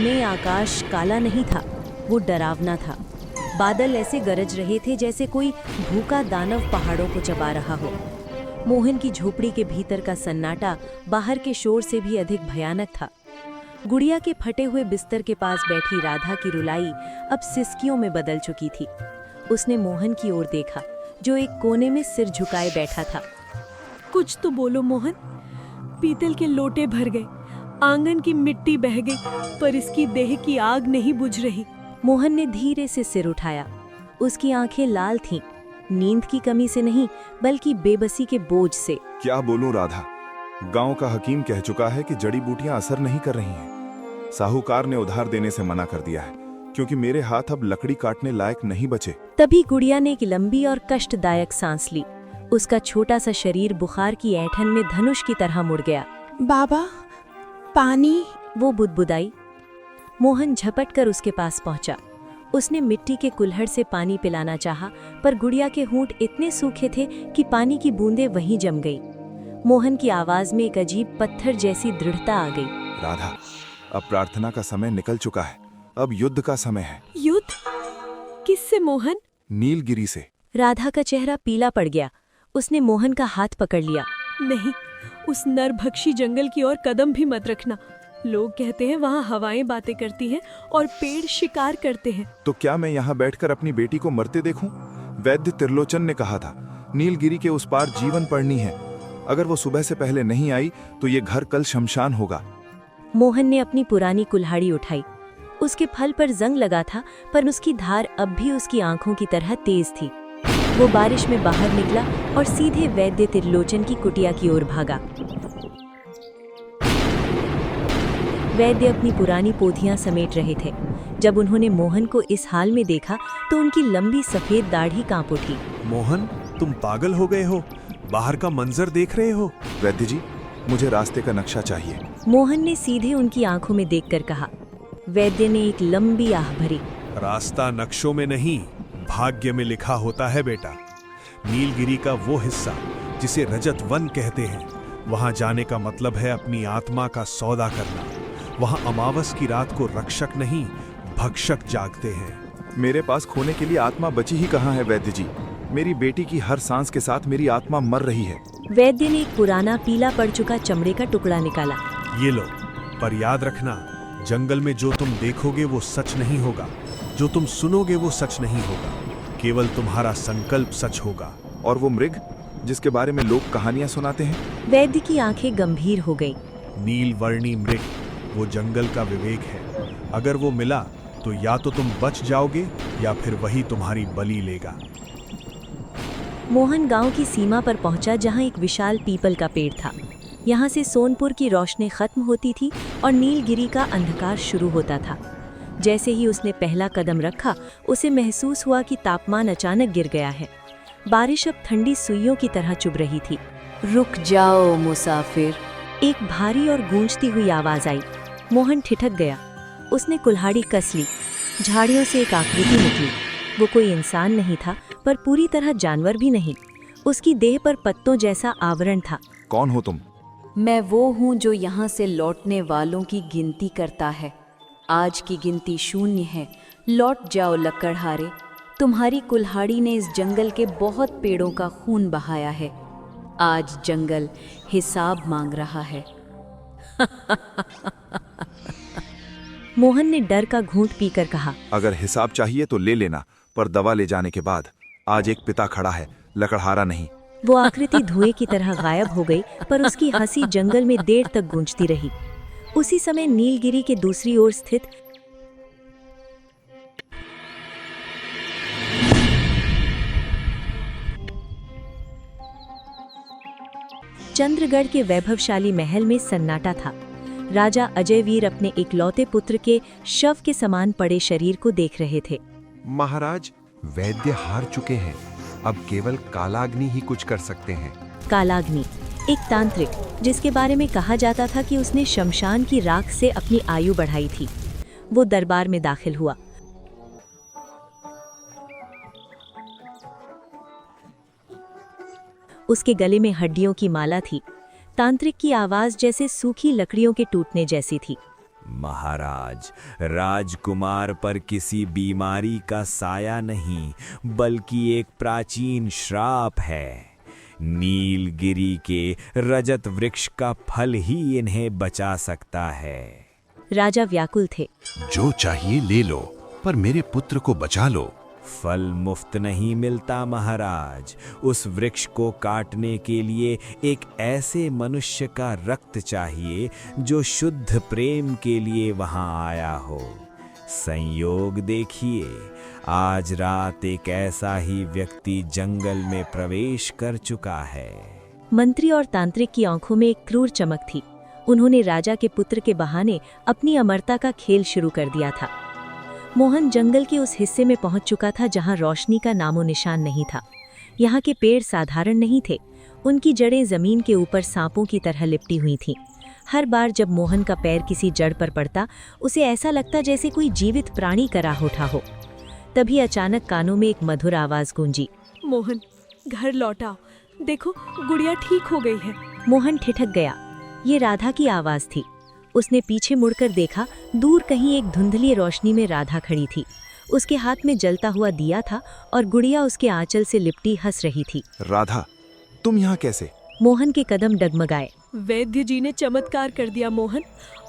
में आकाश काला नहीं था, वो डरावना था। बादल ऐसे गरज रहे थे जैसे कोई भूखा दानव पहाड़ों को चबा रहा हो। मोहन की झोपड़ी के भीतर का सन्नाटा बाहर के शोर से भी अधिक भयानक था। गुड़िया के फटे हुए बिस्तर के पास बैठी राधा की रुलाई अब सिसकियों में बदल चुकी थी। उसने मोहन की ओर देखा, जो एक कोने में सिर झुकाए बैठा था। कुछ तो बोलो मोहन। पीतल के लोटे भर गए, आंगन की मिट्टी बह गई, पर इसकी देह की आग नहीं बुझ रही। मोहन ने धीरे से सिर उठाया। उसकी आंखें लाल थीं, नींद की कमी से नहीं बल्कि बेबसी के बोझ से। क्या बोलूं राधा, गांव का हकीम कह चुका है कि जड़ी बूटियां असर नहीं कर रही हैं। साहूकार ने उधार देने से मना कर दिया है, क्योंकि मेरे हाथ अब लकड़ी काटने लायक नहीं बचे। तभी गुड़िया ने एक लंबी और कष्टदायक सांस ली। उसका छोटा सा शरीर बुखार की ऐंठन में धनुष की तरह मुड़ गया। बाबा, पानी, वो बुदबुदाई। मोहन झपट कर उसके पास पहुंचा। उसने मिट्टी के कुल्हड़ से पानी पिलाना चाहा, पर गुड़िया के होंठ इतने सूखे थे कि पानी की बूंदें वहीं जम गई। मोहन की आवाज में एक अजीब पत्थर जैसी दृढ़ता आ गई। राधा, अब प्रार्थना का समय निकल चुका है, अब युद्ध का समय है। युद्ध? किससे मोहन? नीलगिरी से। राधा का चेहरा पीला पड़ गया। उसने मोहन का हाथ पकड़ लिया। नहीं, उस नरभक्षी जंगल की ओर कदम भी मत रखना। लोग कहते हैं वहाँ हवाएं बातें करती हैं और पेड़ शिकार करते हैं। तो क्या मैं यहाँ बैठकर अपनी बेटी को मरते देखूं? वैद्य त्रिलोचन ने कहा था, नीलगिरी के उस पार जीवन पड़नी है। अगर वो सुबह से पहले नहीं आई तो ये घर कल शमशान होगा। मोहन ने अपनी पुरानी कुल्हाड़ी उठाई। उसके फल पर जंग लगा था, पर उसकी धार अब भी उसकी आंखों की तरह तेज थी। वो बारिश में बाहर निकला और सीधे वैद्य त्रिलोचन की कुटिया की ओर भागा। वैद्य अपनी पुरानी पोथियां समेट रहे थे। जब उन्होंने मोहन को इस हाल में देखा तो उनकी लंबी सफेद दाढ़ी कांप उठी। मोहन, तुम पागल हो गए हो? बाहर का मंजर देख रहे हो? वैद्य जी, मुझे रास्ते का नक्शा चाहिए। मोहन ने सीधे उनकी आंखों में देखकर कहा। वैद्य ने एक लंबी आह भरी। रास्ता नक्शों में नहीं, भाग्य में लिखा होता है बेटा। नीलगिरी का वो हिस्सा जिसे रजत वन कहते हैं, वहां जाने का मतलब है अपनी आत्मा का सौदा करना। वहां अमावस की रात को रक्षक नहीं, भक्षक जागते हैं। मेरे पास खोने के लिए आत्मा बची ही कहाँ है वैद्य जी? मेरी बेटी की हर सांस के साथ मेरी आत्मा मर रही है। वैद्य ने एक पुराना पीला पड़ चुका चमड़े का टुकड़ा निकाला। ये लो, पर याद रखना, जंगल में जो तुम देखोगे वो सच नहीं होगा, जो तुम सुनोगे वो सच नहीं होगा, केवल तुम्हारा संकल्प सच होगा। और वो मृग जिसके बारे में लोग कहानियां सुनाते हैं? वैद्य की आंखें गंभीर हो गईं। नीलवर्णी मृग वो जंगल का विवेक है। अगर वो मिला तो या तो तुम बच जाओगे या फिर वही तुम्हारी बलि लेगा। मोहन गांव की सीमा पर पहुंचा, जहां एक विशाल पीपल का पेड़ था। यहां से सोनपुर की रोशनी खत्म होती थी और नीलगिरी का अंधकार शुरू होता था। जैसे ही उसने पहला कदम रखा, उसे महसूस हुआ कि तापमान अचानक गिर गया है। बारिश अब ठंडी सुइयों की तरह चुभ रही थी। रुक जाओ मुसाफिर, एक भारी और गूंजती हुई आवाज आई। मोहन ठिठक गया। उसने कुल्हाड़ी कस ली। झाड़ियों से एक आकृति निकली। वो कोई इंसान नहीं था, पर पूरी तरह जानवर भी नहीं। उसकी देह पर पत्तों जैसा आवरण था। कौन हो तुम? मैं वो हूँ जो यहाँ से लौटने वालों की गिनती करता है। आज की गिनती 0 है। लौट जाओ लकड़हारे। तुम्हारी कुल्हाड़ी ने इस जंगल के बहुत पेड़ों का खून बहाया है। आज जंगल हिसाब मांग रहा है। मोहन ने डर का घूंट पीकर कहा, अगर हिसाब चाहिए तो ले लेना, पर दवा ले जाने के बाद। आज एक पिता खड़ा है, लकड़हारा नहीं। वो आकृति धुएं की तरह गायब हो गई, पर उसकी हंसी जंगल में देर तक गूंजती रही। उसी समय नीलगिरी के दूसरी ओर स्थित चंद्रगढ़ के वैभवशाली महल में सन्नाटा था। राजा अजयवीर अपने इकलौते पुत्र के शव के समान पड़े शरीर को देख रहे थे। महाराज, वैद्य हार चुके हैं। अब केवल कालाग्नि ही कुछ कर सकते हैं। कालाग्नि, एक तांत्रिक जिसके बारे में कहा जाता था कि उसने शमशान की राख से अपनी आयु बढ़ाई थी। वो दरबार में दाखिल हुआ। उसके गले में हड्डियों की माला थी। तांत्रिक की आवाज जैसे सूखी लकड़ियों के टूटने जैसी थी। महाराज, राजकुमार पर किसी बीमारी का साया नहीं, बल्कि एक प्राचीन श्राप है। नीलगिरी के रजत वृक्ष का फल ही इन्हें बचा सकता है। राजा व्याकुल थे। जो चाहिए ले लो, पर मेरे पुत्र को बचा लो। फल मुफ्त नहीं मिलता महाराज। उस वृक्ष को काटने के लिए एक ऐसे मनुष्य का रक्त चाहिए जो शुद्ध प्रेम के लिए वहां आया हो। संयोग देखिए, आज रात एक ऐसा ही व्यक्ति जंगल में प्रवेश कर चुका है। मंत्री और तांत्रिक की आंखों में एक क्रूर चमक थी। उन्होंने राजा के पुत्र के बहाने अपनी अमरता का खेल शुरू कर दिया था। मोहन जंगल के उस हिस्से में पहुंच चुका था जहां रोशनी का नामो निशान नहीं था। यहाँ के पेड़ साधारण नहीं थे, उनकी जड़ें जमीन के ऊपर सांपों की तरह लिपटी हुई थीं। हर बार जब मोहन का पैर किसी जड़ पर पड़ता, उसे ऐसा लगता जैसे कोई जीवित प्राणी का राह उठा हो। तभी अचानक कानों में एक मधुर आवाज गूंजी। मोहन, घर लौटाओ, देखो गुड़िया ठीक हो गई है। मोहन ठिठक गया। ये राधा की आवाज थी। उसने पीछे मुड़कर देखा, दूर कहीं एक धुंधली रोशनी में राधा खड़ी थी। उसके हाथ में जलता हुआ दिया था और गुड़िया उसके आंचल से लिपटी हंस रही थी। राधा, तुम यहाँ कैसे? मोहन के कदम डगमगाए। वैद्य जी ने चमत्कार कर दिया मोहन,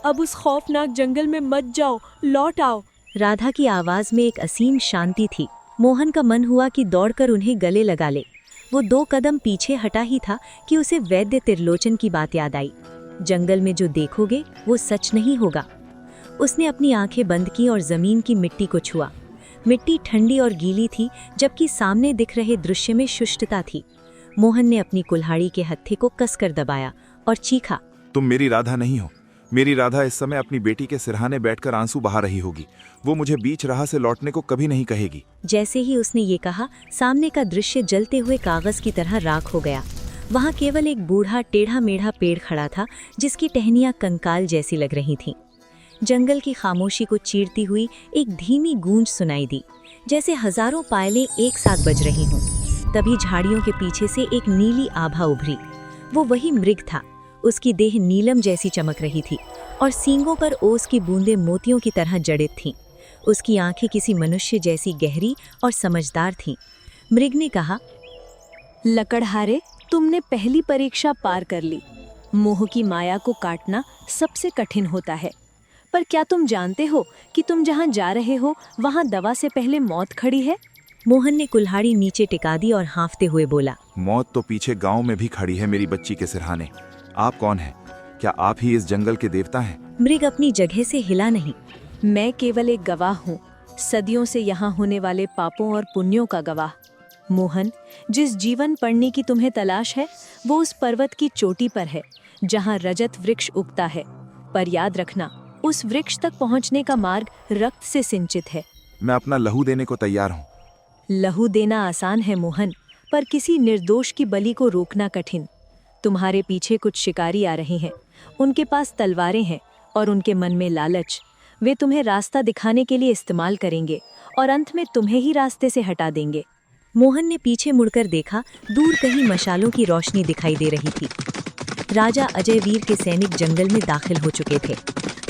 अब उस खौफनाक जंगल में मत जाओ, लौट आओ। राधा की आवाज में एक असीम शांति थी। मोहन का मन हुआ कि दौड़कर उन्हें गले लगा ले। वो 2 कदम पीछे हटा ही था कि उसे वैद्य त्रिलोचन की बात याद आई। जंगल में जो देखोगे वो सच नहीं होगा। उसने अपनी आंखें बंद की और जमीन की मिट्टी को छुआ। मिट्टी ठंडी और गीली थी, जबकि सामने दिख रहे दृश्य में शुष्टता थी। मोहन ने अपनी कुल्हाड़ी के हत्थे को कसकर दबाया और चीखा, तुम मेरी राधा नहीं हो। मेरी राधा इस समय अपनी बेटी के सिरहाने बैठकर आंसू बहा रही होगी। वो मुझे बीच राह से लौटने को कभी नहीं कहेगी। जैसे ही उसने ये कहा, सामने का दृश्य जलते हुए कागज की तरह राख हो गया। वहाँ केवल एक बूढ़ा टेढ़ा मेढ़ा पेड़ खड़ा था, जिसकी टहनियाँ कंकाल जैसी लग रही थीं। जंगल की खामोशी को चीरती हुई एक धीमी गूंज सुनाई दी, जैसे हजारों पायलें एक साथ बज रही हों। तभी झाड़ियों के पीछे से एक नीली आभा उभरी। वो वही मृग था। उसकी देह नीलम जैसी चमक रही थी और सींगों पर ओस की बूंदें मोतियों की तरह जड़ित थीं। उसकी आंखें किसी मनुष्य जैसी गहरी और समझदार थीं। मृग ने कहा, लकड़हारे, तुमने पहली परीक्षा पार कर ली। मोह की माया को काटना सबसे कठिन होता है, पर क्या तुम जानते हो कि तुम जहाँ जा रहे हो वहाँ दवा से पहले मौत खड़ी है? मोहन ने कुल्हाड़ी नीचे टिका दी और हाँफते हुए बोला, मौत तो पीछे गांव में भी खड़ी है मेरी बच्ची के सिरहाने। आप कौन हैं? क्या आप ही इस जंगल के देवता हैं? मृग अपनी जगह से हिला नहीं। मैं केवल एक गवाह हूँ, सदियों से यहाँ होने वाले पापों और पुण्यों का गवाह। मोहन, जिस जीवन पढ़ने की तुम्हें तलाश है वो उस पर्वत की चोटी पर है जहाँ रजत वृक्ष उगता है। पर याद रखना, उस वृक्ष तक पहुँचने का मार्ग रक्त से सिंचित है। मैं अपना लहू देने को तैयार हूँ। लहू देना आसान है मोहन, पर किसी निर्दोष की बलि को रोकना कठिन। तुम्हारे पीछे कुछ शिकारी आ रहे हैं। उनके पास तलवारें हैं और उनके मन में लालच। वे तुम्हें रास्ता दिखाने के लिए इस्तेमाल करेंगे और अंत में तुम्हें ही रास्ते से हटा देंगे। मोहन ने पीछे मुड़कर देखा, दूर कहीं मशालों की रोशनी दिखाई दे रही थी। राजा अजयवीर के सैनिक जंगल में दाखिल हो चुके थे।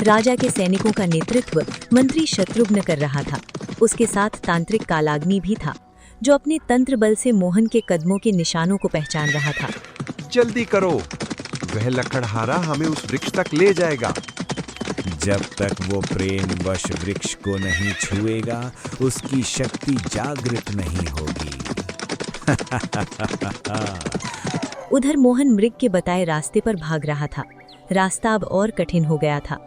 राजा के सैनिकों का नेतृत्व मंत्री शत्रुघ्न कर रहा था। उसके साथ तांत्रिक कालाग्नि भी था, जो अपने तंत्र बल से मोहन के कदमों के निशानों को पहचान रहा था। जल्दी करो, वह लकड़हारा हमें उस वृक्ष तक ले जाएगा। जब तक वो प्रेमवश वृक्ष को नहीं छुएगा, उसकी शक्ति जागृत नहीं होगी। उधर मोहन मृग के बताए रास्ते पर भाग रहा था। रास्ता अब और कठिन हो गया था।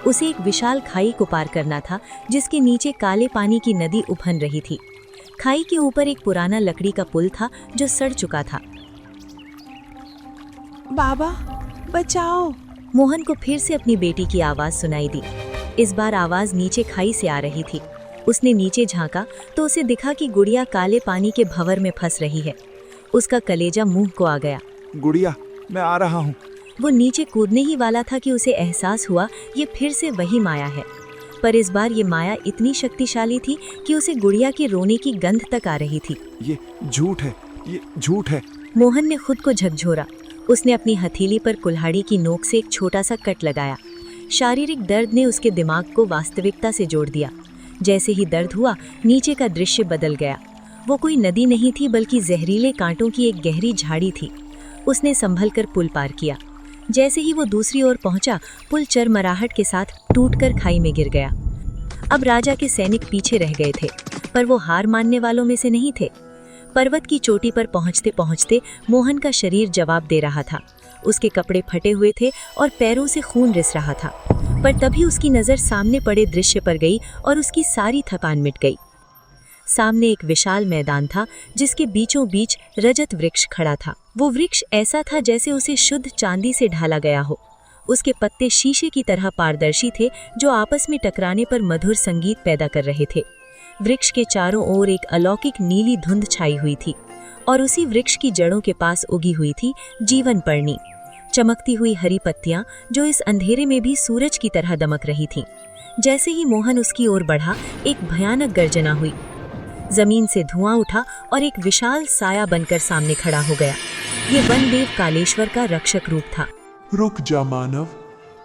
उसे एक विशाल खाई को पार करना था, जिसके नीचे काले पानी की नदी उफन रही थी। खाई के ऊपर एक पुराना लकड़ी का पुल था जो सड़ चुका था। बाबा, बचाओ। मोहन को फिर से अपनी बेटी की आवाज सुनाई दी। इस बार आवाज नीचे खाई से आ रही थी। उसने नीचे झांका तो उसे दिखा कि गुड़िया काले पानी के भंवर में फंस रही है। उसका कलेजा मुंह को आ गया। गुड़िया, मैं आ रहा हूँ। वो नीचे कूदने ही वाला था कि उसे एहसास हुआ ये फिर से वही माया है। पर इस बार ये माया इतनी शक्तिशाली थी कि उसे गुड़िया के रोने की गंध तक आ रही थी। ये झूठ है, ये झूठ है। मोहन ने खुद को झकझोरा। उसने अपनी हथेली पर कुल्हाड़ी की नोक से एक छोटा सा कट लगाया। शारीरिक दर्द ने उसके दिमाग को वास्तविकता से जोड़ दिया। जैसे ही दर्द हुआ, नीचे का दृश्य बदल गया। वो कोई नदी नहीं थी, बल्कि जहरीले कांटों की एक गहरी झाड़ी थी। उसने संभल कर पुल पार किया। जैसे ही वो दूसरी ओर पहुंचा, पुल चरमराहट के साथ टूटकर खाई में गिर गया। अब राजा के सैनिक पीछे रह गए थे, पर वो हार मानने वालों में से नहीं थे। पर्वत की चोटी पर पहुंचते पहुंचते मोहन का शरीर जवाब दे रहा था। उसके कपड़े फटे हुए थे और पैरों से खून रिस रहा था। पर तभी उसकी नज़र सामने पड़े दृश्य पर गई और उसकी सारी थकान मिट गई। सामने एक विशाल मैदान था, जिसके बीचों बीच रजत वृक्ष खड़ा था। वो वृक्ष ऐसा था जैसे उसे शुद्ध चांदी से ढाला गया हो। उसके पत्ते शीशे की तरह पारदर्शी थे, जो आपस में टकराने पर मधुर संगीत पैदा कर रहे थे। वृक्ष के चारों ओर एक अलौकिक नीली धुंध छाई हुई थी, और उसी वृक्ष की जड़ों के पास उगी हुई थी जीवन पर्णी, चमकती हुई हरी पत्तियां जो इस अंधेरे में भी सूरज की तरह दमक रही थीं। जैसे ही मोहन उसकी ओर बढ़ा, एक भयानक गर्जना हुई। जमीन से धुआं उठा और एक विशाल साया बनकर सामने खड़ा हो गया। ये वनदेव कालेश्वर का रक्षक रूप था। रुक जा मानव,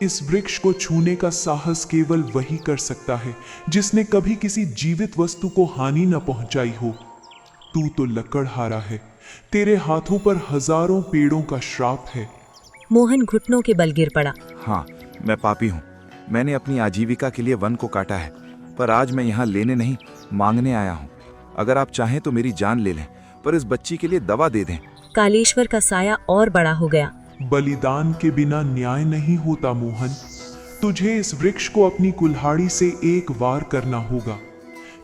इस वृक्ष को छूने का साहस केवल वही कर सकता है जिसने कभी किसी जीवित वस्तु को हानि न पहुंचाई हो। तू तो लकड़हारा है, तेरे हाथों पर हजारों पेड़ों का श्राप है। मोहन घुटनों के बल गिर पड़ा। हाँ, मैं पापी हूँ। मैंने अपनी आजीविका के लिए वन को काटा है, पर आज मैं यहाँ लेने नहीं, मांगने आया हूँ। अगर आप चाहें तो मेरी जान ले लें, पर इस बच्ची के लिए दवा दे दें। कालेश्वर का साया और बड़ा हो गया। बलिदान के बिना न्याय नहीं होता मोहन। तुझे इस वृक्ष को अपनी कुल्हाड़ी से एक वार करना होगा।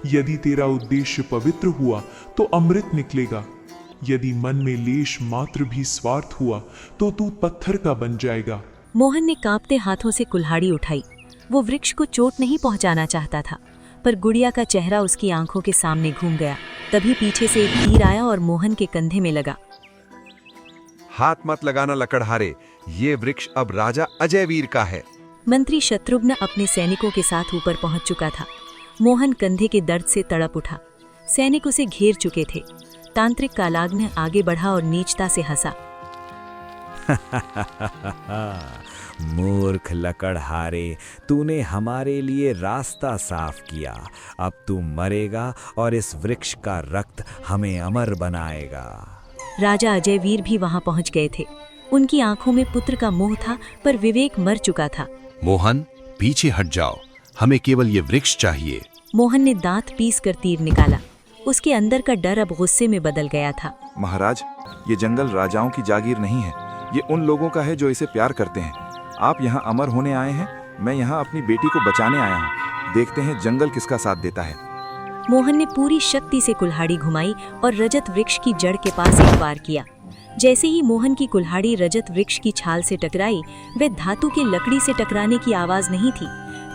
यदि तेरा उद्देश्य पवित्र हुआ तो अमृत निकलेगा। यदि मन में लेश मात्र भी स्वार्थ हुआ तो तू पत्थर का बन जाएगा। मोहन ने कांपते हाथों से कुल्हाड़ी उठाई। वो वृक्ष को चोट नहीं पहुंचाना चाहता था, पर गुड़िया का चेहरा उसकी आंखों के सामने घूम गया। तभी पीछे से एक तीर आया और मोहन के कंधे में लगा। हाथ मत लगाना लकड़हारे, ये वृक्ष अब राजा अजयवीर का है। मंत्री शत्रुघ्न अपने सैनिकों के साथ ऊपर पहुंच चुका था। मोहन कंधे के दर्द से तड़प उठा। सैनिक उसे घेर चुके थे। तांत्रिक कालाग्नि आगे बढ़ा और नीचता से हंसा। मूर्ख लकड़हारे, तूने हमारे लिए रास्ता साफ किया। अब तू मरेगा और इस वृक्ष का रक्त हमें अमर बनाएगा। राजा अजयवीर भी वहां पहुंच गए थे। उनकी आंखों में पुत्र का मोह था, पर विवेक मर चुका था। मोहन, पीछे हट जाओ, हमें केवल ये वृक्ष चाहिए। मोहन ने दांत पीस कर तीर निकाला। उसके अंदर का डर अब गुस्से में बदल गया था। महाराज, ये जंगल राजाओं की जागीर नहीं है, ये उन लोगों का है जो इसे प्यार करते हैं। आप यहाँ अमर होने आए हैं, मैं यहाँ अपनी बेटी को बचाने आया हूँ। देखते हैं जंगल किसका साथ देता है। मोहन ने पूरी शक्ति से कुल्हाड़ी घुमाई और रजत वृक्ष की जड़ के पास एक वार किया। जैसे ही मोहन की कुल्हाड़ी रजत वृक्ष की छाल से टकराई, वह धातु के लकड़ी से टकराने की आवाज नहीं थी।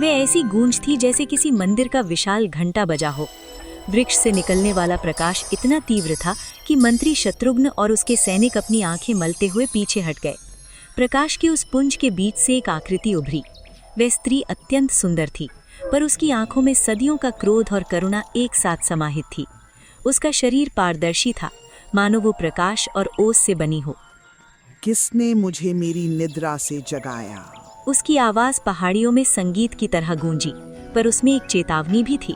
वह ऐसी गूंज थी जैसे किसी मंदिर का विशाल घंटा बजा हो। वृक्ष से निकलने वाला प्रकाश इतना तीव्र था कि मंत्री शत्रुघ्न और उसके सैनिक अपनी आंखें मलते हुए पीछे हट गए। प्रकाश के उस पुंज के बीच से एक आकृति उभरी। वह स्त्री अत्यंत सुंदर थी, पर उसकी आंखों में सदियों का क्रोध और करुणा एक साथ समाहित थी। उसका शरीर पारदर्शी था, मानो वो प्रकाश और ओस से बनी हो। किसने मुझे मेरी निद्रा से जगाया? उसकी आवाज पहाड़ियों में संगीत की तरह गूंजी, पर उसमें एक चेतावनी भी थी।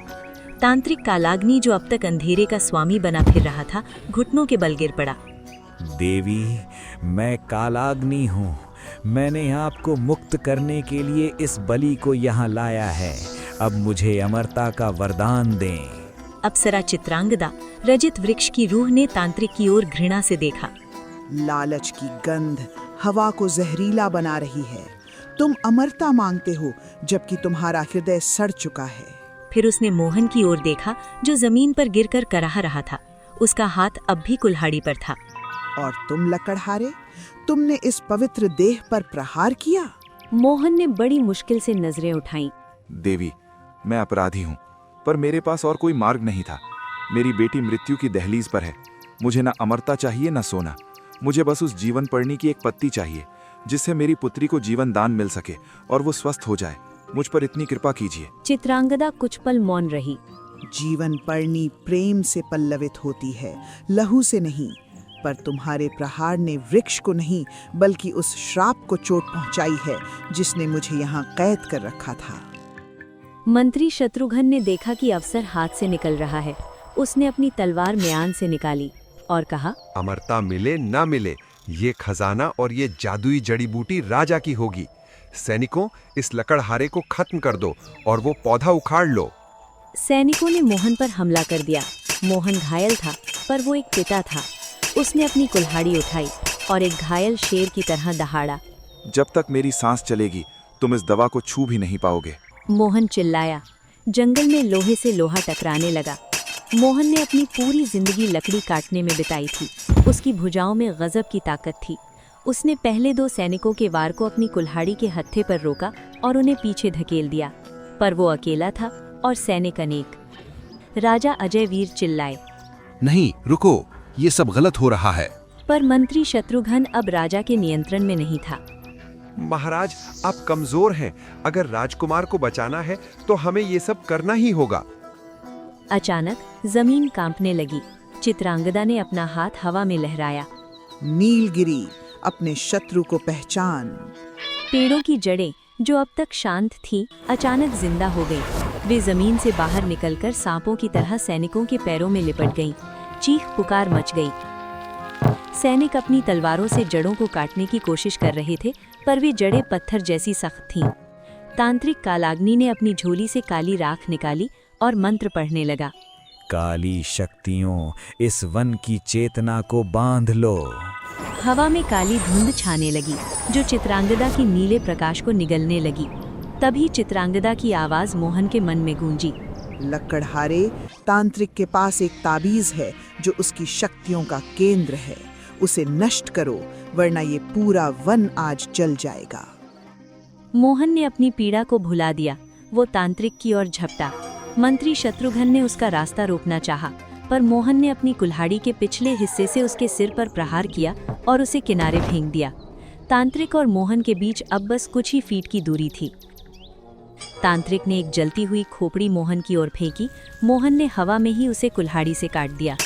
तांत्रिक कालाग्नि, जो अब तक अंधेरे का स्वामी बना फिर रहा था, घुटनों के बल गिर पड़ा। देवी, मैं कालाग्नि हूँ। मैंने आपको मुक्त करने के लिए इस बलि को यहाँ लाया है। अब मुझे अमरता का वरदान दें। अप्सरा चित्रांगदा रजित वृक्ष की रूह ने तांत्रिक की ओर घृणा से देखा। लालच की गंध हवा को जहरीला बना रही है। तुम अमरता मांगते हो, जबकि तुम्हारा हृदय सड़ चुका है। फिर उसने मोहन की ओर देखा, जो जमीन पर गिरकर कराह रहा था। उसका हाथ अब भी कुल्हाड़ी पर था। और तुम लकड़हारे, तुमने इस पवित्र देह पर प्रहार किया। मोहन ने बड़ी मुश्किल से नजरें उठाईं। देवी, मैं अपराधी हूँ, पर मेरे पास और कोई मार्ग नहीं था। मेरी बेटी मृत्यु की दहलीज पर है। मुझे ना अमरता चाहिए न सोना। मुझे बस उस जीवन पर्णी की एक पत्ती चाहिए, जिससे मेरी पुत्री को जीवन दान मिल सके और वो स्वस्थ हो जाए। मुझ पर इतनी कृपा कीजिए। चित्रांगदा कुछ पल मौन रही। जीवन पर्णी प्रेम से पल्लवित होती है, लहू से नहीं। पर तुम्हारे प्रहार ने वृक्ष को नहीं बल्कि उस श्राप को चोट पहुंचाई है जिसने मुझे यहाँ कैद कर रखा था। मंत्री शत्रुघ्न ने देखा कि अवसर हाथ से निकल रहा है। उसने अपनी तलवार म्यान से निकाली और कहा, अमरता मिले ना मिले, ये खजाना और ये जादुई जड़ी बूटी राजा की होगी। सैनिकों, इस लकड़हारे को खत्म कर दो और वो पौधा उखाड़ लो। सैनिकों ने मोहन पर हमला कर दिया। मोहन घायल था, पर वो एक पिता था। उसने अपनी कुल्हाड़ी उठाई और एक घायल शेर की तरह दहाड़ा। जब तक मेरी सांस चलेगी तुम इस दवा को छू भी नहीं पाओगे। मोहन चिल्लाया। जंगल में लोहे से लोहा टकराने लगा। मोहन ने अपनी पूरी जिंदगी लकड़ी काटने में बिताई थी। उसकी भुजाओं में गजब की ताकत थी। उसने पहले 2 सैनिकों के वार को अपनी कुल्हाड़ी के हत्थे पर रोका और उन्हें पीछे धकेल दिया, पर वो अकेला था और सैनिक अनेक। राजा अजय वीर चिल्लाए, नहीं रुको, ये सब गलत हो रहा है। पर मंत्री शत्रुघ्न अब राजा के नियंत्रण में नहीं था। महाराज, आप कमजोर हैं। अगर राजकुमार को बचाना है तो हमें ये सब करना ही होगा। अचानक जमीन कांपने लगी। चित्रांगदा ने अपना हाथ हवा में लहराया। नीलगिरी, अपने शत्रु को पहचान। पेड़ों की जड़ें, जो अब तक शांत थीं, अचानक जिंदा हो गईं। वे जमीन से बाहर निकलकर सांपों की तरह सैनिकों के पैरों में लिपट गईं। चीख पुकार मच गई। सैनिक अपनी तलवारों से जड़ों को काटने की कोशिश कर रहे थे, पर वे जड़ें पत्थर जैसी सख्त थीं। तांत्रिक कालाग्नि ने अपनी झोली से काली राख निकाली और मंत्र पढ़ने लगा। काली शक्तियों, इस वन की चेतना को बांध लो। हवा में काली धुंध छाने लगी, जो चित्रांगदा की नीले प्रकाश को निगलने लगी। तभी चित्रांगदा की आवाज मोहन के मन में गूंजी। लकड़हारे, तांत्रिक के पास एक ताबीज है जो उसकी शक्तियों का केंद्र है। उसे नष्ट करो, वरना ये पूरा वन आज जल जाएगा। मोहन ने अपनी पीड़ा को भुला दिया। वो तांत्रिक की ओर झपटा। मंत्री शत्रुघ्न ने उसका रास्ता रोकना चाहा, पर मोहन ने अपनी कुल्हाड़ी के पिछले हिस्से से उसके सिर पर प्रहार किया और उसे किनारे फेंक दिया। तांत्रिक और मोहन के बीच अब बस कुछ ही फीट की दूरी थी। तांत्रिक ने एक जलती हुई खोपड़ी मोहन की ओर फेंकी। मोहन ने हवा में ही उसे कुल्हाड़ी से काट दिया।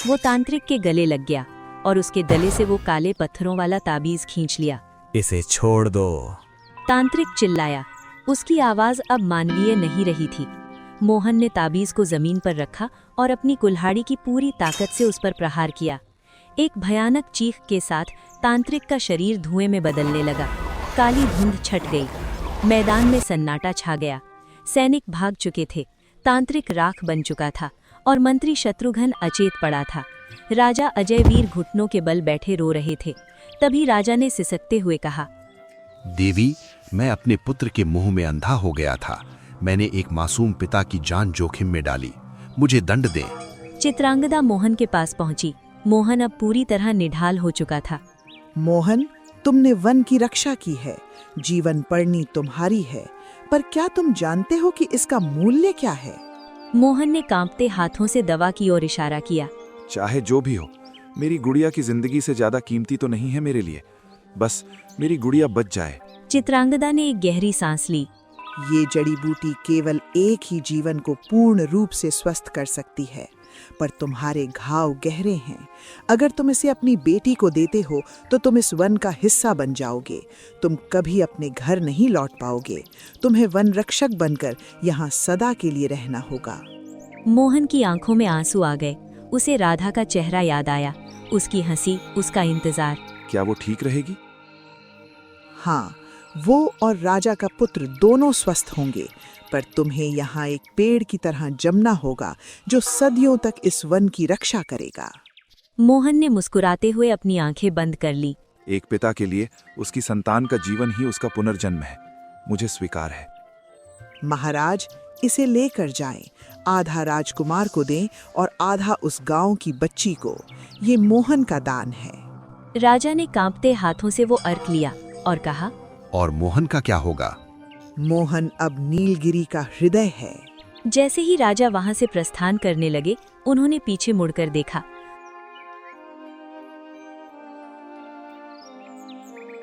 वो तांत्रिक के गले लग गया और उसके गले से वो काले पत्थरों वाला ताबीज खींच लिया। इसे छोड़ दो। तांत्रिक चिल्लाया। उसकी आवाज अब मानवीय नहीं रही थी। मोहन ने ताबीज को जमीन पर रखा और अपनी कुल्हाड़ी की पूरी ताकत से उस पर प्रहार किया। एक भयानक चीख के साथ तांत्रिक का शरीर धुएं में बदलने लगा। काली धुंध छट गई। मैदान में सन्नाटा छा गया। सैनिक भाग चुके थे। तांत्रिक राख बन चुका था और मंत्री शत्रुघ्न अचेत पड़ा था। राजा अजय वीर घुटनों के बल बैठे रो रहे थे। तभी राजा ने सिसकते हुए कहा, देवी, मैं अपने पुत्र के मुंह में अंधा हो गया था। मैंने एक मासूम पिता की जान जोखिम में डाली। मुझे दंड दें। चित्रांगदा मोहन के पास पहुंची। मोहन अब पूरी तरह निढाल हो चुका था। मोहन, तुमने वन की रक्षा की है। जीवन पड़नी तुम्हारी है, पर क्या तुम जानते हो कि इसका मूल्य क्या है? मोहन ने कांपते हाथों से दवा की ओर इशारा किया। चाहे जो भी हो, मेरी गुड़िया की जिंदगी से ज्यादा कीमती तो नहीं है मेरे लिए। बस मेरी गुड़िया बच जाए। चित्रांगदा ने एक गहरी सांस ली। ये जड़ी बूटी केवल एक ही जीवन को पूर्ण रूप से स्वस्थ कर सकती है, पर तुम्हारे घाव गहरे हैं। अगर तुम इसे अपनी बेटी को देते हो तो तुम इस वन का हिस्सा बन जाओगे। तुम कभी अपने घर नहीं लौट पाओगे। तुम्हें वन रक्षक बनकर यहाँ सदा के लिए रहना होगा। मोहन की आंखों में आंसू आ गए। उसे राधा का चेहरा याद आया, उसकी हंसी, उसका इंतजार। क्या वो ठीक रहेगी? हाँ, वो और राजा का पुत्र दोनों स्वस्थ होंगे, पर तुम्हें यहाँ एक पेड़ की तरह जमना होगा जो सदियों तक इस वन की रक्षा करेगा। मोहन ने मुस्कुराते हुए अपनी आंखें बंद कर ली। एक पिता के लिए उसकी संतान का जीवन ही उसका पुनर्जन्म है। मुझे स्वीकार है। महाराज, इसे लेकर जाएं। आधा राजकुमार को दें और आधा उस गांव की बच्ची को। ये मोहन का दान है। राजा ने कांपते हाथों से वो अर्घ लिया और कहा, और मोहन का क्या होगा? मोहन अब नीलगिरी का हृदय है। जैसे ही राजा वहां से प्रस्थान करने लगे, उन्होंने पीछे मुड़कर देखा।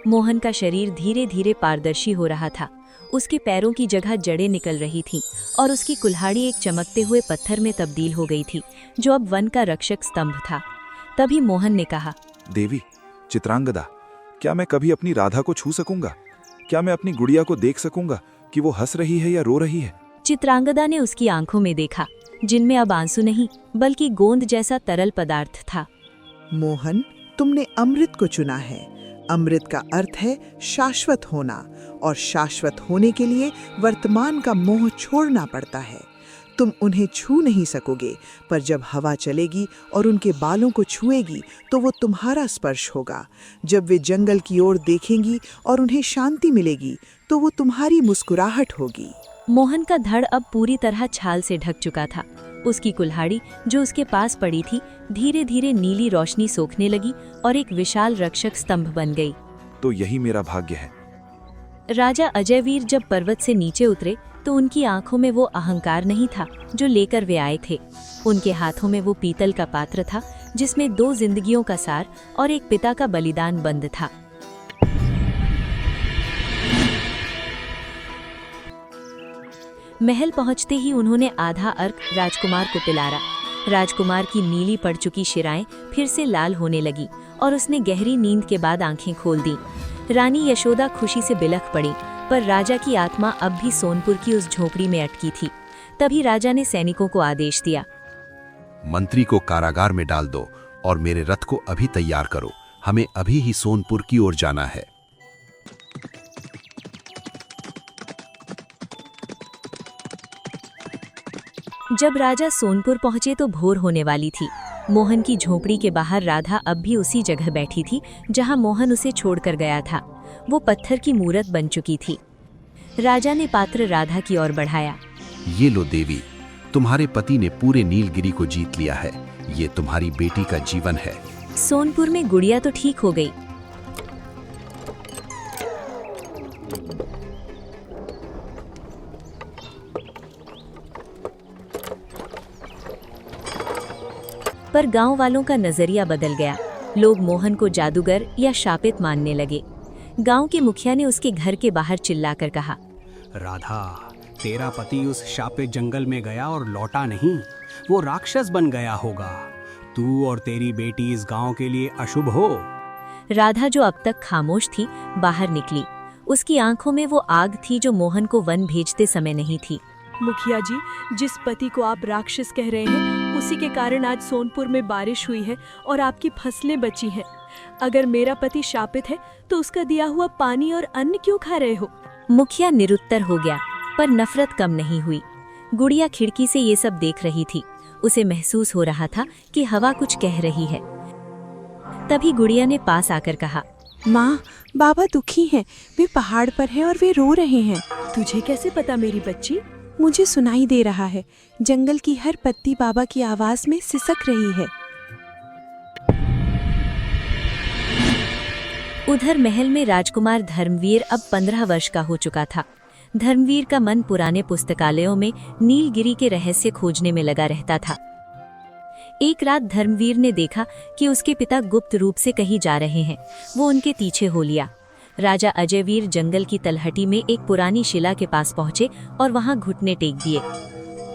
मोहन का शरीर धीरे धीरे पारदर्शी हो रहा था। उसके पैरों की जगह जड़ें निकल रही थीं और उसकी कुल्हाड़ी एक चमकते हुए पत्थर में तब्दील हो गई थी, जो अब वन का रक्षक स्तंभ था। तभी मोहन ने कहा, देवी, चित्रांगदा, क्या मैं कभी अपनी राधा को छू सकूंगा? क्या मैं अपनी गुड़िया को देख सकूंगा कि वो हंस रही है या रो रही है? चित्रांगदा ने उसकी आंखों में देखा, जिनमें अब आंसू नहीं बल्कि गोंद जैसा तरल पदार्थ था। मोहन, तुमने अमृत को चुना है। अमृत का अर्थ है शाश्वत होना, और शाश्वत होने के लिए वर्तमान का मोह छोड़ना पड़ता है। तुम उन्हें छू नहीं सकोगे, पर जब हवा चलेगी और उनके बालों को छुएगी तो वो तुम्हारा स्पर्श होगा। जब वे जंगल की ओर देखेंगी और उन्हें शांति मिलेगी तो वो तुम्हारी मुस्कुराहट होगी। मोहन का धड़ अब पूरी तरह छाल से ढक चुका था। उसकी कुल्हाड़ी जो उसके पास पड़ी थी धीरे धीरे नीली रोशनी सोखने लगी और एक विशाल रक्षक स्तंभ बन गई। तो यही मेरा भाग्य है। राजा अजयवीर जब पर्वत से नीचे उतरे तो उनकी आंखों में वो अहंकार नहीं था जो लेकर वे आए थे। उनके हाथों में वो पीतल का पात्र था जिसमें 2 जिंदगियों का सार और एक पिता का बलिदान बंद था। महल पहुंचते ही उन्होंने आधा अर्घ राजकुमार को पिलारा। राजकुमार की नीली पड़ चुकी शिराएं फिर से लाल होने लगी और उसने गहरी नींद के बाद आंखें खोल दी। रानी यशोदा खुशी से बिलख पड़ी, पर राजा की आत्मा अब भी सोनपुर की उस झोपड़ी में अटकी थी। तभी राजा ने सैनिकों को आदेश दिया, मंत्री को कारागार में डाल दो और मेरे रथ को अभी तैयार करो। हमें अभी ही सोनपुर की ओर जाना है। जब राजा सोनपुर पहुंचे तो भोर होने वाली थी। मोहन की झोपड़ी के बाहर राधा अब भी उसी जगह बैठी थी जहां मोहन उसे छोड़कर गया था। वो पत्थर की मूरत बन चुकी थी। राजा ने पात्र राधा की ओर बढ़ाया। ये लो देवी, तुम्हारे पति ने पूरे नीलगिरी को जीत लिया है। ये तुम्हारी बेटी का जीवन है। सोनपुर में गुड़िया तो ठीक हो गई, पर गांव वालों का नजरिया बदल गया। लोग मोहन को जादूगर या शापित मानने लगे। गांव के मुखिया ने उसके घर के बाहर चिल्लाकर कहा, राधा, तेरा पति उस शापित जंगल में गया और लौटा नहीं। वो राक्षस बन गया होगा। तू और तेरी बेटी इस गांव के लिए अशुभ हो। राधा जो अब तक खामोश थी बाहर निकली। उसकी आंखों में वो आग थी जो मोहन को वन भेजते समय नहीं थी। मुखिया जी, जिस पति को आप राक्षस कह रहे हैं उसी के कारण आज सोनपुर में बारिश हुई है और आपकी फसलें बची हैं। अगर मेरा पति शापित है तो उसका दिया हुआ पानी और अन्न क्यों खा रहे हो? मुखिया निरुत्तर हो गया, पर नफरत कम नहीं हुई। गुड़िया खिड़की से ये सब देख रही थी। उसे महसूस हो रहा था कि हवा कुछ कह रही है। तभी गुड़िया ने पास आकर कहा, माँ, बाबा दुखी हैं। वे पहाड़ पर हैं और वे रो रहे हैं। तुझे कैसे पता मेरी बच्ची? मुझे सुनाई दे रहा है। जंगल की हर पत्ती बाबा की आवाज में सिसक रही है। उधर महल में राजकुमार धर्मवीर अब 15 वर्ष का हो चुका था। धर्मवीर का मन पुराने पुस्तकालयों में नीलगिरी के रहस्य खोजने में लगा रहता था। एक रात धर्मवीर ने देखा कि उसके पिता गुप्त रूप से कहीं जा रहे हैं। वो उनके पीछे हो लिया। राजा अजयवीर जंगल की तलहटी में एक पुरानी शिला के पास पहुंचे और वहां घुटने टेक दिए।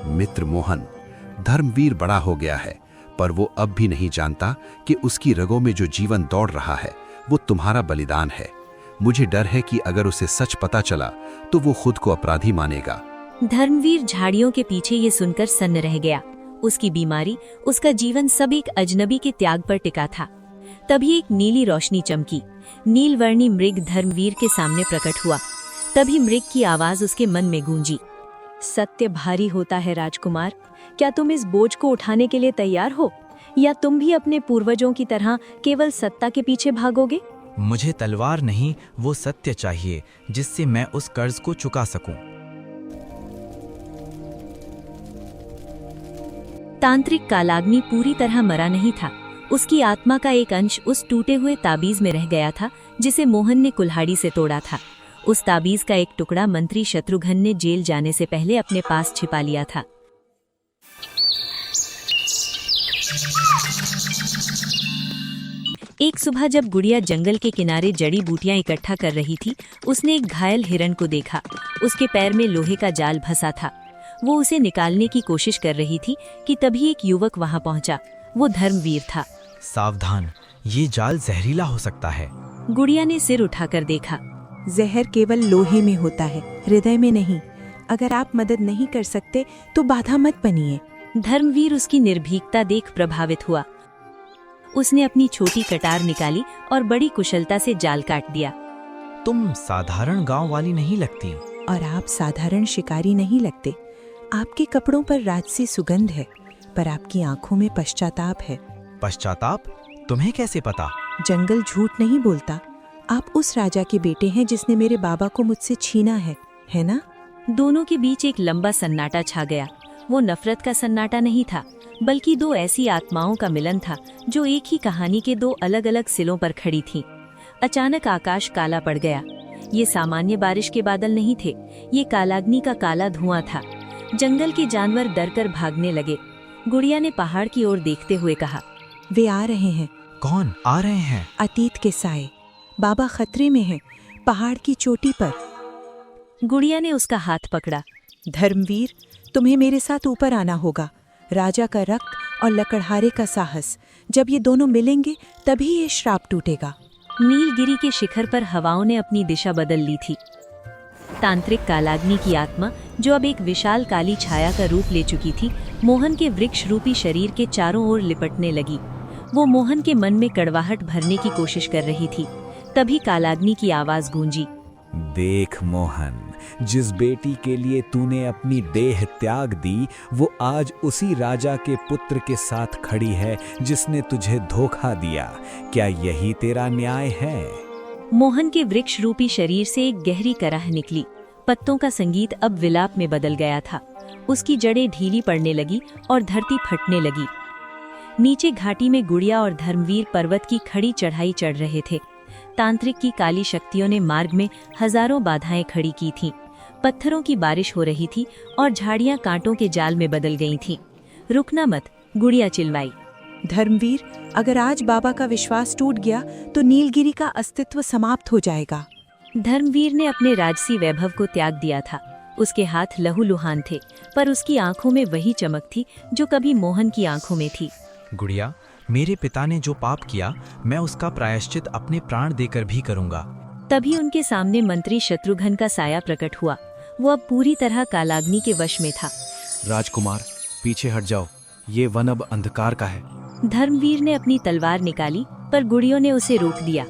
मित्र मोहन, धर्मवीर बड़ा हो गया है, पर वो अब भी नहीं जानता कि उसकी रगों में जो जीवन दौड़ रहा है वो तुम्हारा बलिदान है। मुझे डर है कि अगर उसे सच पता चला तो वो खुद को अपराधी मानेगा। धर्मवीर झाड़ियों के पीछे ये सुनकर सन्न रह गया। उसकी बीमारी, उसका जीवन सब एक अजनबी के त्याग पर टिका था। तभी एक नीली रोशनी चमकी। नीलवर्णी मृग धर्मवीर के सामने प्रकट हुआ। तभी मृग की आवाज उसके मन में गूंजी, सत्य भारी होता है राजकुमार। क्या तुम इस बोझ को उठाने के लिए तैयार हो, या तुम भी अपने पूर्वजों की तरह केवल सत्ता के पीछे भागोगे? मुझे तलवार नहीं, वो सत्य चाहिए जिससे मैं उस कर्ज को चुका सकूं। तांत्रिक कालाग्नि पूरी तरह मरा नहीं था। उसकी आत्मा का एक अंश उस टूटे हुए ताबीज में रह गया था जिसे मोहन ने कुल्हाड़ी से तोड़ा था। उस ताबीज का एक टुकड़ा मंत्री शत्रुघ्न ने जेल जाने से पहले अपने पास छिपा लिया था। एक सुबह जब गुड़िया जंगल के किनारे जड़ी बूटियां इकट्ठा कर रही थी, उसने एक घायल हिरण को देखा। उसके पैर में लोहे का जाल फंसा था। वो उसे निकालने की कोशिश कर रही थी कि तभी एक युवक वहां पहुंचा। वो धर्मवीर था। सावधान, ये जाल जहरीला हो सकता है। गुड़िया ने सिर उठाकर देखा। जहर केवल लोहे में होता है, हृदय में नहीं। अगर आप मदद नहीं कर सकते तो बाधा मत बनिए। धर्मवीर उसकी निर्भीकता देख प्रभावित हुआ। उसने अपनी छोटी कटार निकाली और बड़ी कुशलता से जाल काट दिया। तुम साधारण गांव वाली नहीं लगती। और आप साधारण शिकारी नहीं लगते। आपके कपड़ों पर राजसी सुगंध है, पर आपकी आंखों में पश्चाताप है। पश्चाताप? तुम्हें कैसे पता? जंगल झूठ नहीं बोलता। आप उस राजा के बेटे हैं जिसने मेरे बाबा को मुझसे छीना है ना? दोनों के बीच एक लंबा सन्नाटा छा गया। वो नफरत का सन्नाटा नहीं था, बल्कि दो ऐसी आत्माओं का मिलन था जो एक ही कहानी के दो अलग अलग सिलों पर खड़ी थीं। अचानक आकाश काला पड़ गया। ये सामान्य बारिश के बादल नहीं थे, ये कालाग्नि का काला धुआं था। जंगल के जानवर डरकर भागने लगे। गुड़िया ने पहाड़ की ओर देखते हुए कहा, वे आ रहे हैं। कौन आ रहे हैं? अतीत के साए। बाबा खतरे में हैं, पहाड़ की चोटी पर। गुड़िया ने उसका हाथ पकड़ा। धर्मवीर, तुम्हें मेरे साथ ऊपर आना होगा। राजा का रक्त और लकड़हारे का साहस, जब ये दोनों मिलेंगे तभी ये श्राप टूटेगा। नीलगिरी के शिखर पर हवाओं ने अपनी दिशा बदल ली थी। तांत्रिक कालाग्नि की आत्मा, जो अब एक विशाल काली छाया का रूप ले चुकी थी, मोहन के वृक्ष रूपी शरीर के चारों ओर लिपटने लगी। वो मोहन के मन में कड़वाहट भरने की कोशिश कर रही थी। तभी कालाग्नि की आवाज गूंजी, देख मोहन, जिस बेटी के लिए तूने अपनी देह त्याग दी, वो आज उसी राजा के पुत्र के साथ खड़ी है जिसने तुझे धोखा दिया। क्या यही तेरा न्याय है? मोहन के वृक्ष रूपी शरीर से एक गहरी कराह निकली। पत्तों का संगीत अब विलाप में बदल गया था। उसकी जड़ें ढीली पड़ने लगी और धरती फटने लगी। नीचे घाटी में गुड़िया और धर्मवीर पर्वत की खड़ी चढ़ाई चढ़ रहे थे। तांत्रिक की काली शक्तियों ने मार्ग में हजारों बाधाएं खड़ी की थीं। पत्थरों की बारिश हो रही थी और झाड़ियां कांटों के जाल में बदल गई थीं। रुकना मत, गुड़िया चिल्लाई। धर्मवीर, अगर आज बाबा का विश्वास टूट गया तो नीलगिरी का अस्तित्व समाप्त हो जाएगा। धर्मवीर ने अपने राजसी वैभव को त्याग दिया था। उसके हाथ लहूलुहान थे, पर उसकी आंखों में वही चमक थी जो कभी मोहन की आंखों में थी। गुड़िया, मेरे पिता ने जो पाप किया, मैं उसका प्रायश्चित अपने प्राण देकर भी करूंगा। तभी उनके सामने मंत्री शत्रुघ्न का साया प्रकट हुआ। वो अब पूरी तरह कालाग्नि के वश में था। राजकुमार, पीछे हट जाओ, ये वन अब अंधकार का है। धर्मवीर ने अपनी तलवार निकाली, पर गुड़ियों ने उसे रोक दिया।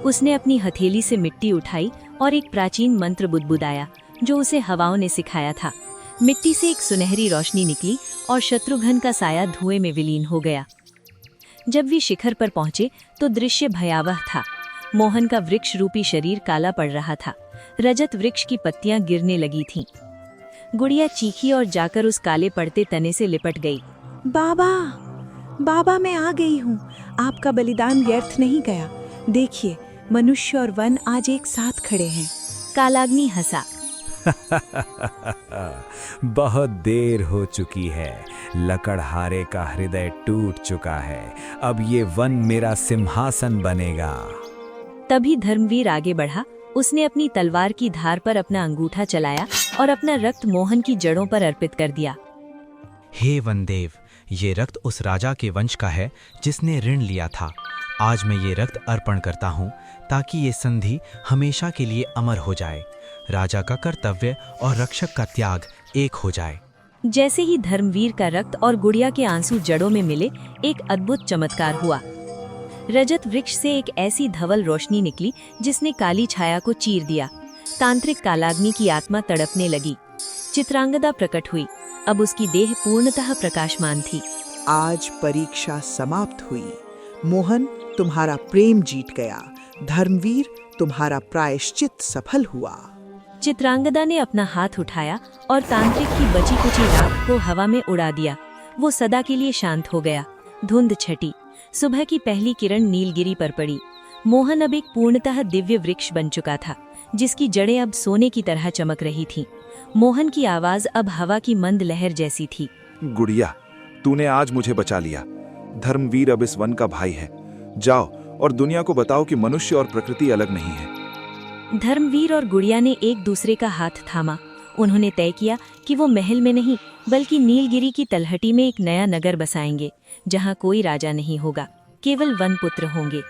उसने अपनी हथेली से मिट्टी उठाई और एक प्राचीन मंत्र बुदबुदाया जो उसे हवाओं ने सिखाया था। मिट्टी से एक सुनहरी रोशनी निकली और शत्रुघ्न का साया धुएं में विलीन हो गया। जब वे शिखर पर पहुंचे तो दृश्य भयावह था। मोहन का वृक्ष रूपी शरीर काला पड़ रहा था। रजत वृक्ष की पत्तियां गिरने लगी थीं। गुड़िया चीखी और जाकर उस काले पड़ते तने से लिपट गई। बाबा, बाबा, मैं आ गई हूँ। आपका बलिदान व्यर्थ नहीं गया। देखिए, मनुष्य और वन आज एक साथ खड़े हैं। कालाग्नि हंसा। बहुत देर हो चुकी है। लकड़हारे का हृदय टूट चुका है। अब ये वन मेरा सिंहासन बनेगा। तभी धर्मवीर आगे बढ़ा। उसने अपनी तलवार की धार पर अपना अंगूठा चलाया और अपना रक्त मोहन की जड़ों पर अर्पित कर दिया। हे वनदेव, ये रक्त उस राजा के वंश का है जिसने ऋण लिया था। आज मैं ये रक्त अर्पण करता हूँ ताकि ये संधि हमेशा के लिए अमर हो जाए। राजा का कर्तव्य और रक्षक का त्याग एक हो जाए। जैसे ही धर्मवीर का रक्त और गुड़िया के आंसू जड़ों में मिले, एक अद्भुत चमत्कार हुआ। रजत वृक्ष से एक ऐसी धवल रोशनी निकली जिसने काली छाया को चीर दिया। तांत्रिक कालाग्नि की आत्मा तड़पने लगी। चित्रांगदा प्रकट हुई। अब उसकी देह पूर्णतः प्रकाशमान थी। आज परीक्षा समाप्त हुई। मोहन, तुम्हारा प्रेम जीत गया। धर्मवीर, तुम्हारा प्रायश्चित सफल हुआ। चित्रांगदा ने अपना हाथ उठाया और तांत्रिक की बची कुची राख को हवा में उड़ा दिया। वो सदा के लिए शांत हो गया। धुंध छटी। सुबह की पहली किरण नीलगिरी पर पड़ी। मोहन अब एक पूर्णतः दिव्य वृक्ष बन चुका था, जिसकी जड़ें अब सोने की तरह चमक रही थीं। मोहन की आवाज अब हवा की मंद लहर जैसी थी। गुड़िया, तूने आज मुझे बचा लिया। धर्मवीर अब इस वन का भाई है। जाओ और दुनिया को बताओ कि मनुष्य और प्रकृति अलग नहीं है। धर्मवीर और गुड़िया ने एक दूसरे का हाथ थामा। उन्होंने तय किया कि वो महल में नहीं, बल्कि नीलगिरी की तलहटी में एक नया नगर बसाएंगे, जहां कोई राजा नहीं होगा, केवल वन पुत्र होंगे।